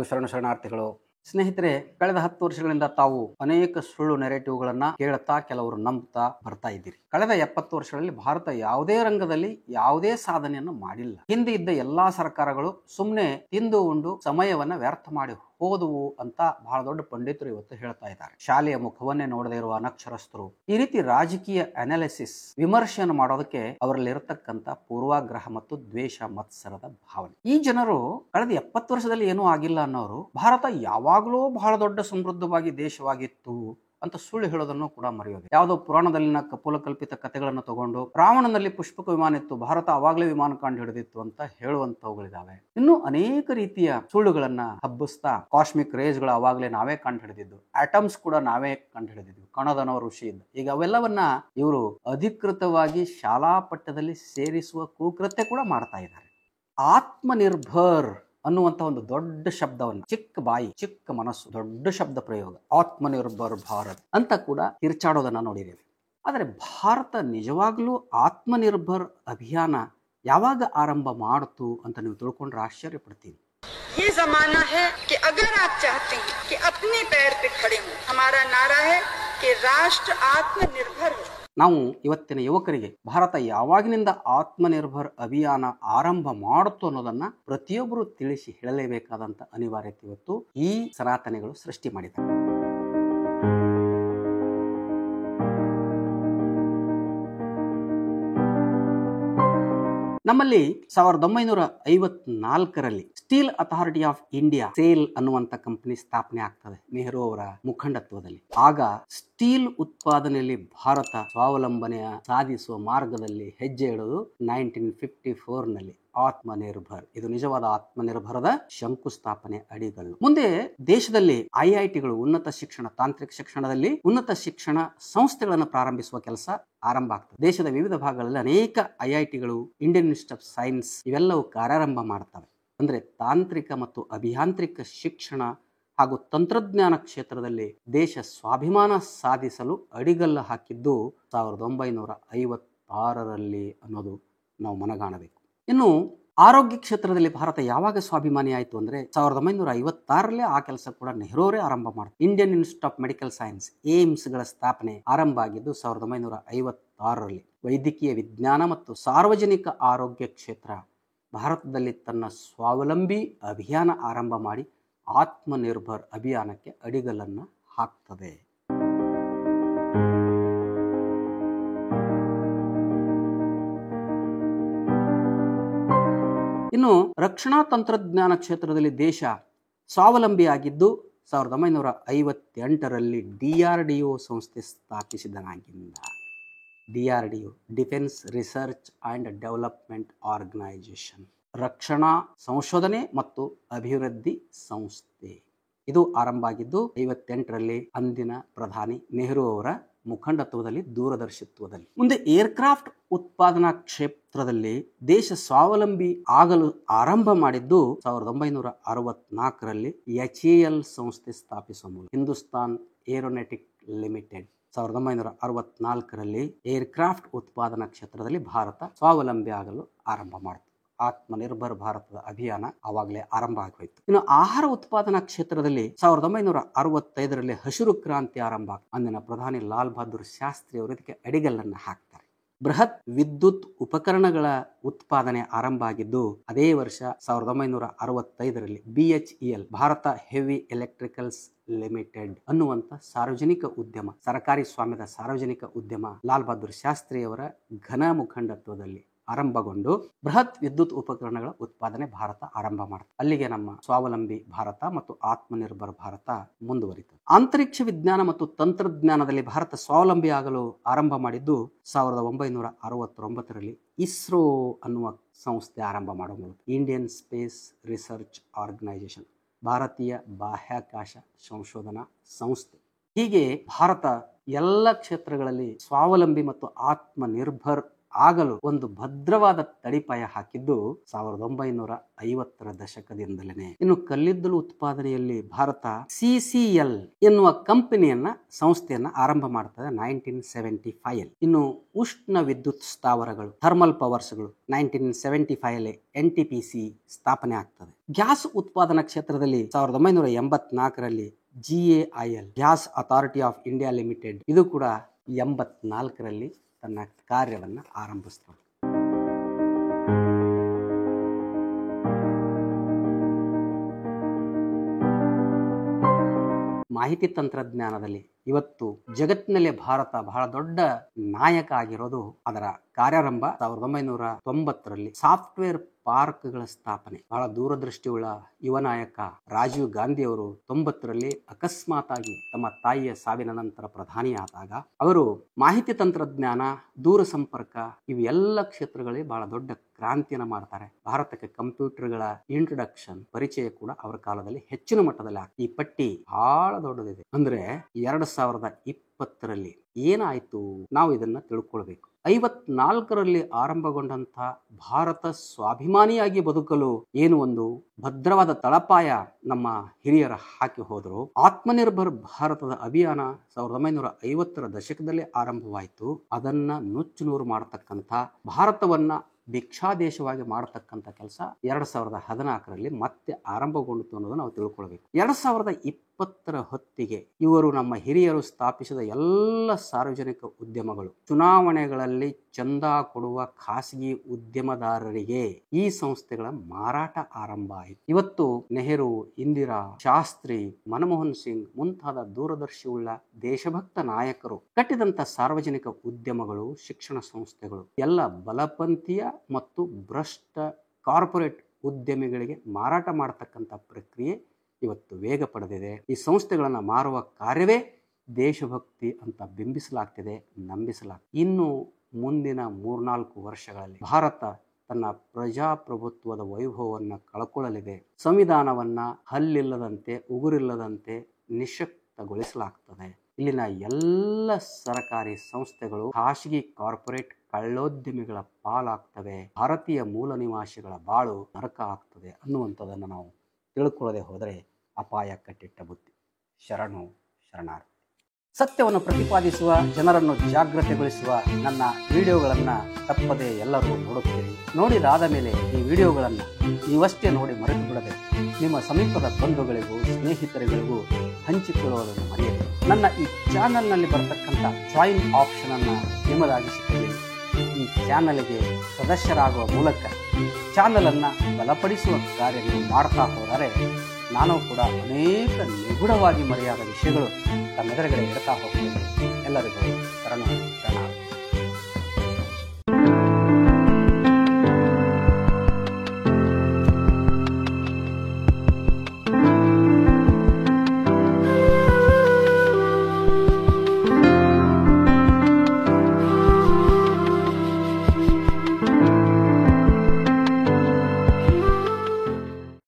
ಎಲ್ಲರಿಗೂ ಶರಣಾರ್ಥಿಗಳು. ಸ್ನೇಹಿತರೆ, ಕಳೆದ 10 ವರ್ಷಗಳಿಂದ ತಾವು ಅನೇಕ ಸುಳ್ಳು ನೆರೆಟಿವ್ಗಳನ್ನ ಕೇಳುತ್ತಾ ಕೆಲವರು ನಂಬುತ್ತಾ ಬರ್ತಾ ಇದ್ದೀರಿ. ಕಳೆದ 70 ವರ್ಷಗಳಲ್ಲಿ ಭಾರತ ಯಾವುದೇ ರಂಗದಲ್ಲಿ ಯಾವುದೇ ಸಾಧನೆಯನ್ನು ಮಾಡಿಲ್ಲ. ಹಿಂದೆ ಇದ್ದ ಎಲ್ಲಾ ಸರ್ಕಾರಗಳು ಸುಮ್ಮನೆ ತಿಂದು ಉಂಡು ಸಮಯವನ್ನ ವ್ಯರ್ಥ ಮಾಡಿ ಹೋದವು ಅಂತ ಬಹಳ ದೊಡ್ಡ ಪಂಡಿತರು ಇವತ್ತು ಹೇಳ್ತಾ ಇದ್ದಾರೆ. ಶಾಲೆಯ ಮುಖವನ್ನೇ ನೋಡದೇ ಇರುವ ಅನಕ್ಷರಸ್ಥರು ಈ ರೀತಿ ರಾಜಕೀಯ ಅನಾಲಿಸಿಸ್ ವಿಮರ್ಶೆಯನ್ನು ಮಾಡೋದಕ್ಕೆ ಅವರಲ್ಲಿ ಇರತಕ್ಕಂತ ಪೂರ್ವಾಗ್ರಹ ಮತ್ತು ದ್ವೇಷ ಮತ್ಸರದ ಭಾವನೆ. ಈ ಜನರು ಕಳೆದ 70 ವರ್ಷದಲ್ಲಿ ಏನೂ ಆಗಿಲ್ಲ ಅನ್ನೋರು ಭಾರತ ಯಾವಾಗಲೂ ಬಹಳ ದೊಡ್ಡ ಸಮೃದ್ಧವಾಗಿ ದೇಶವಾಗಿತ್ತು ಅಂತ ಸುಳ್ಳು ಹೇಳೋದನ್ನು ಕೂಡ ಮರೆಯೋದು. ಯಾವುದೋ ಪುರಾಣದಲ್ಲಿನ ಕಪೋಲ ಕಲ್ಪಿತ ಕಥೆಗಳನ್ನು ತಗೊಂಡು ರಾವಣನಲ್ಲಿ ಪುಷ್ಪಕ ವಿಮಾನ ಇತ್ತು, ಭಾರತ ಅವಾಗಲೇ ವಿಮಾನ ಕಂಡು ಹಿಡಿದಿತ್ತು ಅಂತ ಹೇಳುವಂತವುಗಳಿದಾವೆ. ಇನ್ನು ಅನೇಕ ರೀತಿಯ ಸುಳ್ಳುಗಳನ್ನ ಹಬ್ಬಿಸ್ತಾ ಕಾಸ್ಮಿಕ್ ರೇಸ್ಗಳು ಅವಾಗಲೇ ನಾವೇ ಕಂಡು ಹಿಡಿದಿದ್ದು, ಆಟಮ್ಸ್ ಕೂಡ ನಾವೇ ಕಂಡು ಹಿಡಿದಿದ್ವಿ, ಕಣದನವ ಋಷಿ ಇದ್ದ. ಈಗ ಅವೆಲ್ಲವನ್ನ ಇವರು ಅಧಿಕೃತವಾಗಿ ಶಾಲಾ ಪಠ್ಯದಲ್ಲಿ ಸೇರಿಸುವ ಕುಕೃತ್ಯ ಕೂಡ ಮಾಡ್ತಾ ಇದ್ದಾರೆ. ಆತ್ಮನಿರ್ಭರ್ ಅನ್ನುವಂತ ಒಂದು ದೊಡ್ಡ ಶಬ್ದವನ್ನು, ಚಿಕ್ಕ ಬಾಯಿ ಚಿಕ್ಕ ಮನಸ್ಸು, ದೊಡ್ಡ ಶಬ್ದ ಪ್ರಯೋಗ, ಆತ್ಮನಿರ್ಭರ್ ಭಾರತ್ ಅಂತ ಕೂಡ ಕಿರ್ಚಾಡೋದನ್ನ ನೋಡಿದ್ದೇವೆ. ಆದರೆ ಭಾರತ ನಿಜವಾಗ್ಲೂ ಆತ್ಮನಿರ್ಭರ್ ಅಭಿಯಾನ ಯಾವಾಗ ಆರಂಭ ಮಾಡಿತು ಅಂತ ನೀವು ತಿಳ್ಕೊಂಡ್ರೆ ಆಶ್ಚರ್ಯ ಪಡ್ತೀವಿ. ये जमाना है कि अगर आप चाहते हैं कि अपने पैर पे खड़े हो, हमारा नारा है कि राष्ट्र आत्मनिर्भर हो. ನಾವು ಇವತ್ತಿನ ಯುವಕರಿಗೆ ಭಾರತ ಯಾವಾಗಿನಿಂದ ಆತ್ಮನಿರ್ಭರ್ ಅಭಿಯಾನ ಆರಂಭ ಮಾಡುತ್ತು ಅನ್ನೋದನ್ನ ಪ್ರತಿಯೊಬ್ಬರು ತಿಳಿಸಿ ಹೇಳಲೇಬೇಕಾದಂತ ಅನಿವಾರ್ಯತೆ ಇವತ್ತು ಈ ಸನಾತನಿಗಳು ಸೃಷ್ಟಿ ಮಾಡಿದ್ದಾರೆ. ನಮ್ಮಲ್ಲಿ 1954ರಲ್ಲಿ steel authority of India SAIL ಅನ್ನುವಂತ ಕಂಪನಿ ಸ್ಥಾಪನೆ ಆಗ್ತದೆ ನೆಹರು ಅವರ ಮುಖಂಡತ್ವದಲ್ಲಿ. ಆಗ ಸ್ಟೀಲ್ ಉತ್ಪಾದನೆಯಲ್ಲಿ ಭಾರತ ಸ್ವಾವಲಂಬನೆಯ ಸಾಧಿಸುವ ಮಾರ್ಗದಲ್ಲಿ ಹೆಜ್ಜೆ ಇಡೋದು 1954ನಲ್ಲಿ ಆತ್ಮನಿರ್ಭರ್. ಇದು ನಿಜವಾದ ಆತ್ಮನಿರ್ಭರದ ಶಂಕುಸ್ಥಾಪನೆ ಅಡಿಗಲ್ಲು. ಮುಂದೆ ದೇಶದಲ್ಲಿ ಐಐಟಿಗಳು, ಉನ್ನತ ಶಿಕ್ಷಣ, ತಾಂತ್ರಿಕ ಶಿಕ್ಷಣದಲ್ಲಿ ಉನ್ನತ ಶಿಕ್ಷಣ ಸಂಸ್ಥೆಗಳನ್ನು ಪ್ರಾರಂಭಿಸುವ ಕೆಲಸ ಆರಂಭ ಆಗ್ತದೆ. ದೇಶದ ವಿವಿಧ ಭಾಗಗಳಲ್ಲಿ ಅನೇಕ ಐಐಟಿಗಳು, ಇಂಡಿಯನ್ ಇನ್ಸ್ಟಿಟ್ಯೂಟ್ ಆಫ್ ಸೈನ್ಸ್ ಇವೆಲ್ಲವೂ ಕಾರ್ಯಾರಂಭ ಮಾಡ್ತವೆ. ಅಂದ್ರೆ ತಾಂತ್ರಿಕ ಮತ್ತು ಅಭಿಯಾಂತ್ರಿಕ ಶಿಕ್ಷಣ ಹಾಗೂ ತಂತ್ರಜ್ಞಾನ ಕ್ಷೇತ್ರದಲ್ಲಿ ದೇಶ ಸ್ವಾಭಿಮಾನ ಸಾಧಿಸಲು ಅಡಿಗಲ್ಲು ಹಾಕಿದ್ದು 1956ರಲ್ಲಿ ಅನ್ನೋದು ನಾವು ಮನಗಾಣಬೇಕು. ಇನ್ನು ಆರೋಗ್ಯ ಕ್ಷೇತ್ರದಲ್ಲಿ ಭಾರತ ಯಾವಾಗ ಸ್ವಾಭಿಮಾನಿ ಆಯಿತು ಅಂದ್ರೆ 1956ರಲ್ಲೇ ಆ ಕೆಲಸ ಕೂಡ ನೆಹರೂರೇ ಆರಂಭ ಮಾಡಿದ್ರು. Indian institute of medical science, AIIMS ಗಳ ಸ್ಥಾಪನೆ ಆರಂಭ ಆಗಿದ್ದು 1956ರಲ್ಲಿ. ವೈದ್ಯಕೀಯ ವಿಜ್ಞಾನ ಮತ್ತು ಸಾರ್ವಜನಿಕ ಆರೋಗ್ಯ ಕ್ಷೇತ್ರ ಭಾರತದಲ್ಲಿ ತನ್ನ ಸ್ವಾವಲಂಬಿ ಅಭಿಯಾನ ಆರಂಭ ಮಾಡಿ ಆತ್ಮನಿರ್ಭರ್ ಅಭಿಯಾನಕ್ಕೆ ಅಡಿಗಲ್ಲನ್ನು ಹಾಕ್ತದೆ. ಇನ್ನು ರಕ್ಷಣಾ ತಂತ್ರಜ್ಞಾನ ಕ್ಷೇತ್ರದಲ್ಲಿ ದೇಶ ಸ್ವಾವಲಂಬಿಯಾಗಿದ್ದು 1958ರಲ್ಲಿ DRDO ಸಂಸ್ಥೆ ಸ್ಥಾಪಿಸಿದನಾಗಿಂದ. DRDO, defence research and development organisation, ರಕ್ಷಣಾ ಸಂಶೋಧನೆ ಮತ್ತು ಅಭಿವೃದ್ಧಿ ಸಂಸ್ಥೆ. ಇದು ಆರಂಭ ಆಗಿದ್ದು 58ರಲ್ಲಿ ಅಂದಿನ ಪ್ರಧಾನಿ ನೆಹರು ಅವರ ಮುಖಂಡತ್ವದಲ್ಲಿ, ದೂರದರ್ಶಿತ್ವದಲ್ಲಿ. ಮುಂದೆ ಏರ್ಕ್ರಾಫ್ಟ್ ಉತ್ಪಾದನಾ ಕ್ಷೇತ್ರದಲ್ಲಿ ದೇಶ ಸ್ವಾವಲಂಬಿ ಆಗಲು ಆರಂಭ ಮಾಡಿದ್ದು 1964ರಲ್ಲಿ HAL ಸಂಸ್ಥೆ ಸ್ಥಾಪಿಸುವ ಮೂಲಕ. ಹಿಂದೂಸ್ತಾನ್ ಏರೋನಾಟಿಕ್ ಲಿಮಿಟೆಡ್ 1964ರಲ್ಲಿ ಏರ್ಕ್ರಾಫ್ಟ್ ಉತ್ಪಾದನಾ ಕ್ಷೇತ್ರದಲ್ಲಿ ಭಾರತ ಸ್ವಾವಲಂಬಿ ಆಗಲು ಆರಂಭ ಮಾಡಿತು. ಆತ್ಮನಿರ್ಭರ್ ಭಾರತದ ಅಭಿಯಾನ ಆವಾಗಲೇ ಆರಂಭ ಆಗೋಯ್ತು. ಇನ್ನು ಆಹಾರ ಉತ್ಪಾದನಾ ಕ್ಷೇತ್ರದಲ್ಲಿ 1965ರಲ್ಲಿ ಹಸಿರು ಕ್ರಾಂತಿ ಆರಂಭ. ಅಂದಿನ ಪ್ರಧಾನಿ ಲಾಲ್ ಬಹದ್ದೂರ್ ಶಾಸ್ತ್ರಿ ಅವರು ಇದಕ್ಕೆ ಅಡಿಗಲ್ಲನ್ನು ಹಾಕ್ತಾರೆ. ಬೃಹತ್ ವಿದ್ಯುತ್ ಉಪಕರಣಗಳ ಉತ್ಪಾದನೆ ಆರಂಭ ಆಗಿದ್ದು ಅದೇ ವರ್ಷ 1965ರಲ್ಲಿ BHEL, Bharat heavy electricals limited ಅನ್ನುವಂತ ಸಾರ್ವಜನಿಕ ಉದ್ಯಮ, ಸರ್ಕಾರಿ ಸ್ವಾಮ್ಯದ ಸಾರ್ವಜನಿಕ ಉದ್ಯಮ ಲಾಲ್ ಬಹದ್ದೂರ್ ಶಾಸ್ತ್ರಿ ಅವರ ಘನ ಮುಖಂಡತ್ವದಲ್ಲಿ ಆರಂಭಗೊಂಡು ಬೃಹತ್ ವಿದ್ಯುತ್ ಉಪಕರಣಗಳ ಉತ್ಪಾದನೆ ಭಾರತ ಆರಂಭ ಮಾಡುತ್ತೆ. ಅಲ್ಲಿಗೆ ನಮ್ಮ ಸ್ವಾವಲಂಬಿ ಭಾರತ ಮತ್ತು ಆತ್ಮನಿರ್ಭರ್ ಭಾರತ ಮುಂದುವರಿತು. ಅಂತರಿಕ್ಷ ವಿಜ್ಞಾನ ಮತ್ತು ತಂತ್ರಜ್ಞಾನದಲ್ಲಿ ಭಾರತ ಸ್ವಾವಲಂಬಿ ಆಗಲು ಆರಂಭ ಮಾಡಿದ್ದು 1969ರಲ್ಲಿ ಇಸ್ರೋ ಅನ್ನುವ ಸಂಸ್ಥೆ ಆರಂಭ ಮಾಡುವ ಮೂಲಕ. ಇಂಡಿಯನ್ ಸ್ಪೇಸ್ ರಿಸರ್ಚ್ ಆರ್ಗನೈಸೇಷನ್, ಭಾರತೀಯ ಬಾಹ್ಯಾಕಾಶ ಸಂಶೋಧನಾ ಸಂಸ್ಥೆ. ಹೀಗೆ ಭಾರತ ಎಲ್ಲ ಕ್ಷೇತ್ರಗಳಲ್ಲಿ ಸ್ವಾವಲಂಬಿ ಮತ್ತು ಆತ್ಮನಿರ್ಭರ್ ಆಗಲು ಒಂದು ಭದ್ರವಾದ ತಡಿಪಾಯ ಹಾಕಿದ್ದು 1950ರ ದಶಕದಿಂದಲೇ. ಇನ್ನು ಕಲ್ಲಿದ್ದಲು ಉತ್ಪಾದನೆಯಲ್ಲಿ ಭಾರತ CCL ಎನ್ನುವ ಸಂಸ್ಥೆಯನ್ನ ಆರಂಭ ಮಾಡ್ತದೆ 1975. ಇನ್ನು ಉಷ್ಣ ವಿದ್ಯುತ್ ಸ್ಥಾವರಗಳು ಥರ್ಮಲ್ ಪವರ್ಸ್ಗಳು 1975 NTPC ಸ್ಥಾಪನೆ ಆಗ್ತದೆ. ಗ್ಯಾಸ್ ಉತ್ಪಾದನಾ ಕ್ಷೇತ್ರದಲ್ಲಿ 1984ರಲ್ಲಿ GAIL gas authority of India limited ಇದು ಕೂಡ 84ರಲ್ಲಿ ತನ್ನ ಕಾರ್ಯವನ್ನು ಆರಂಭಿಸ್ತದೆ. ಮಾಹಿತಿ ತಂತ್ರಜ್ಞಾನದಲ್ಲಿ ಇವತ್ತು ಜಗತ್ತಿನಲ್ಲಿ ಭಾರತ ಬಹಳ ದೊಡ್ಡ ನಾಯಕ ಆಗಿರೋದು ಅದರ ಕಾರ್ಯಾರಂಭ 1990ರಲ್ಲಿ ಸಾಫ್ಟ್ವೇರ್ ಪಾರ್ಕ್ಗಳ ಸ್ಥಾಪನೆ. ಬಹಳ ದೂರದೃಷ್ಟಿಯುಳ್ಳ ಯುವ ನಾಯಕ ರಾಜೀವ್ ಗಾಂಧಿ ಅವರು 90ರಲ್ಲಿ ಅಕಸ್ಮಾತ್ ಆಗಿ ತಮ್ಮ ತಾಯಿಯ ಸಾವಿನ ನಂತರ ಪ್ರಧಾನಿಯಾದಾಗ ಅವರು ಮಾಹಿತಿ ತಂತ್ರಜ್ಞಾನ, ದೂರ ಸಂಪರ್ಕ ಇವೆಲ್ಲ ಕ್ಷೇತ್ರಗಳಲ್ಲಿ ಬಹಳ ದೊಡ್ಡ ಕ್ರಾಂತಿಯನ್ನು ಮಾಡ್ತಾರೆ. ಭಾರತಕ್ಕೆ ಕಂಪ್ಯೂಟರ್ಗಳ ಇಂಟ್ರೊಡಕ್ಷನ್ ಪರಿಚಯ ಕೂಡ ಅವರ ಕಾಲದಲ್ಲಿ ಹೆಚ್ಚಿನ ಮಟ್ಟದಲ್ಲಿ ಆಗ್ತದೆ. ಈ ಪಟ್ಟಿ ಬಹಳ ದೊಡ್ಡದಿದೆ. ಅಂದ್ರೆ 2020ರಲ್ಲಿ ಏನಾಯ್ತು ನಾವು ಇದನ್ನ ತಿಳ್ಕೊಳ್ಬೇಕು. 54ರಲ್ಲಿ ಆರಂಭಗೊಂಡಂತಹ ಭಾರತ ಸ್ವಾಭಿಮಾನಿಯಾಗಿ ಬದುಕಲು ಏನು ಒಂದು ಭದ್ರವಾದ ತಳಪಾಯ ನಮ್ಮ ಹಿರಿಯರ ಹಾಕಿ ಹೋದರು. ಆತ್ಮನಿರ್ಭರ್ ಭಾರತದ ಅಭಿಯಾನ 1950ರ ದಶಕದಲ್ಲಿ ಆರಂಭವಾಯಿತು. ಅದನ್ನ ನುಚ್ಚುನೂರು ಮಾಡತಕ್ಕಂಥ ಭಾರತವನ್ನ ಭಿಕ್ಷಾ ದೇಶವಾಗಿ ಮಾಡತಕ್ಕಂಥ ಕೆಲಸ 2014ರಲ್ಲಿ ಮತ್ತೆ ಆರಂಭಗೊಂಡಿತು ಅನ್ನೋದು ನಾವು ತಿಳ್ಕೊಳ್ಬೇಕು. 2020ರ ಹೊತ್ತಿಗೆ ಇವರು ನಮ್ಮ ಹಿರಿಯರು ಸ್ಥಾಪಿಸಿದ ಎಲ್ಲ ಸಾರ್ವಜನಿಕ ಉದ್ಯಮಗಳು ಚುನಾವಣೆಗಳಲ್ಲಿ ಚಂದಾ ಕೊಡುವ ಖಾಸಗಿ ಉದ್ಯಮದಾರರಿಗೆ ಈ ಸಂಸ್ಥೆಗಳ ಮಾರಾಟ ಆರಂಭ ಆಯಿತು. ಇವತ್ತು ನೆಹರು, ಇಂದಿರಾ, ಶಾಸ್ತ್ರಿ, ಮನಮೋಹನ್ ಸಿಂಗ್ ಮುಂತಾದ ದೂರದರ್ಶಿಯುಳ್ಳ ದೇಶಭಕ್ತ ನಾಯಕರು ಕಟ್ಟಿದಂತ ಸಾರ್ವಜನಿಕ ಉದ್ಯಮಗಳು, ಶಿಕ್ಷಣ ಸಂಸ್ಥೆಗಳು ಎಲ್ಲ ಬಲಪಂಥೀಯ ಮತ್ತು ಭ್ರಷ್ಟ ಕಾರ್ಪೊರೇಟ್ ಉದ್ಯಮಿಗಳಿಗೆ ಮಾರಾಟ ಮಾಡತಕ್ಕಂಥ ಪ್ರಕ್ರಿಯೆ ಇವತ್ತು ವೇಗ ಪಡೆದಿದೆ. ಈ ಸಂಸ್ಥೆಗಳನ್ನು ಮಾರುವ ಕಾರ್ಯವೇ ದೇಶಭಕ್ತಿ ಅಂತ ಬಿಂಬಿಸಲಾಗ್ತಿದೆ, ನಂಬಿಸಲಾಗ್ತಿದೆ. ಇನ್ನು ಮುಂದಿನ 3-4 ವರ್ಷಗಳಲ್ಲಿ ಭಾರತ ತನ್ನ ಪ್ರಜಾಪ್ರಭುತ್ವದ ವೈಭವವನ್ನು ಕಳ್ಕೊಳ್ಳಲಿದೆ. ಸಂವಿಧಾನವನ್ನ ಹಲ್ಲಿಲ್ಲದಂತೆ, ಉಗುರಿಲ್ಲದಂತೆ ನಿಶಕ್ತಗೊಳಿಸಲಾಗ್ತದೆ. ಇಲ್ಲಿನ ಎಲ್ಲ ಸರ್ಕಾರಿ ಸಂಸ್ಥೆಗಳು ಖಾಸಗಿ ಕಾರ್ಪೊರೇಟ್ ಕಳ್ಳೋದ್ಯಮಿಗಳ ಪಾಲಾಗ್ತವೆ. ಭಾರತೀಯ ಮೂಲ ನಿವಾಸಿಗಳ ಬಾಳು ನರಕ ಆಗ್ತದೆ ಅನ್ನುವಂಥದ್ದನ್ನು ನಾವು ತಿಳ್ಕೊಳ್ಳದೆ ಹೋದರೆ ಅಪಾಯ ಕಟ್ಟಿಟ್ಟ ಬುತ್ತಿ. ಶರಣು ಶರಣಾರ್ಥಿ. ಸತ್ಯವನ್ನು ಪ್ರತಿಪಾದಿಸುವ, ಜನರನ್ನು ಜಾಗೃತಿಗೊಳಿಸುವ ನನ್ನ ವಿಡಿಯೋಗಳನ್ನು ತಪ್ಪದೆ ಎಲ್ಲರೂ ನೋಡುತ್ತೀರಿ. ನೋಡಿದಾದ ಮೇಲೆ ಈ ವಿಡಿಯೋಗಳನ್ನು ನೀವಷ್ಟೇ ನೋಡಿ ಮರೆತು ಬಿಡದೆ ನಿಮ್ಮ ಸಮೀಪದ ಬಂಧುಗಳಿಗೂ ಸ್ನೇಹಿತರುಗಳಿಗೂ ಹಂಚಿಕೊಳ್ಳುವುದನ್ನು ಮರೆಯದೆ ನನ್ನ ಈ ಚಾನಲ್ನಲ್ಲಿ ಬರತಕ್ಕಂಥ ಜಾಯಿನ್ ಆಪ್ಷನ್ ಅನ್ನು ನಿಮ್ಮದಾಗಿಸಿಕೊಳ್ಳಿ. ಈ ಚಾನಲ್ಗೆ ಸದಸ್ಯರಾಗುವ ಮೂಲಕ ಚಾನಲನ್ನು ಬಲಪಡಿಸುವ ಕಾರ್ಯ ನೀವು ಮಾಡ್ತಾ ಹೋದರೆ ನಾನು ಕೂಡ ಅನೇಕ ನಿಗೂಢವಾಗಿ ಮರೆಯಾದ ವಿಷಯಗಳು ತಮ್ಮೆದುರುಗಡೆ ಇಡ್ತಾ ಹೋಗ್ತೇನೆ. ಎಲ್ಲರಿಗೂ ಶರಣು.